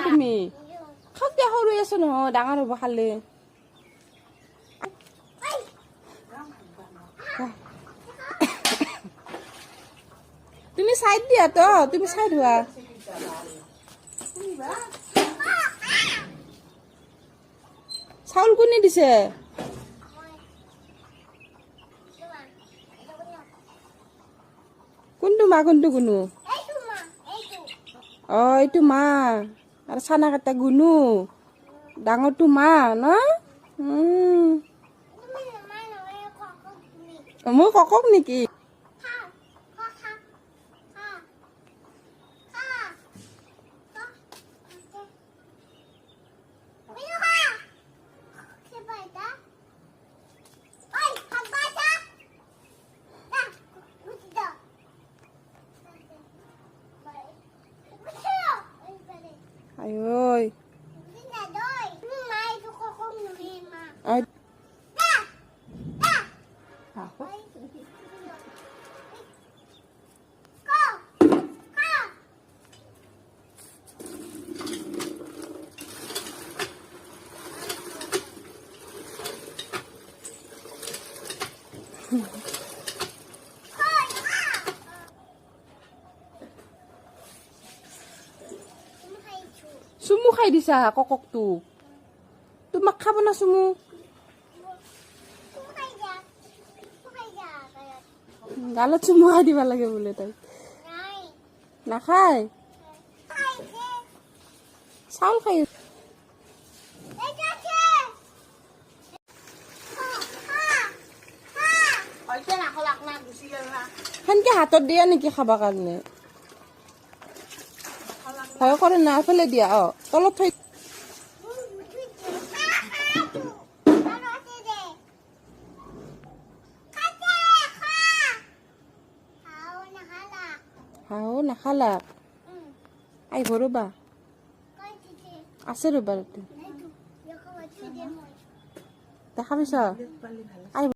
তুমি খাওক দিয়া সৰু আছো নহয় ডাঙৰ হ'ব খালে তুমি চাইড দিয়া তো তুমি চাইড হোৱা চাউল কোনে দিছে কোনটো মা কোনটো গুনু এইটো মা আৰু চানা কাটা গুনু ডাঙৰটো মা ন মই ককক নেকি Ayoy. Ay. Ako. Sumu kay di sa kokok tu. Tumakha mo na sumu. Galat sumu kay di ba lagi boleh tay. Nakhay. Saul kay. Han ke hatot dia niki khaba karne. Saya kau nak apa lagi dia? Oh, kalau tu. Hao nak halak. Ay beruba. Asal beruba tu. Tak habis ah. Ay.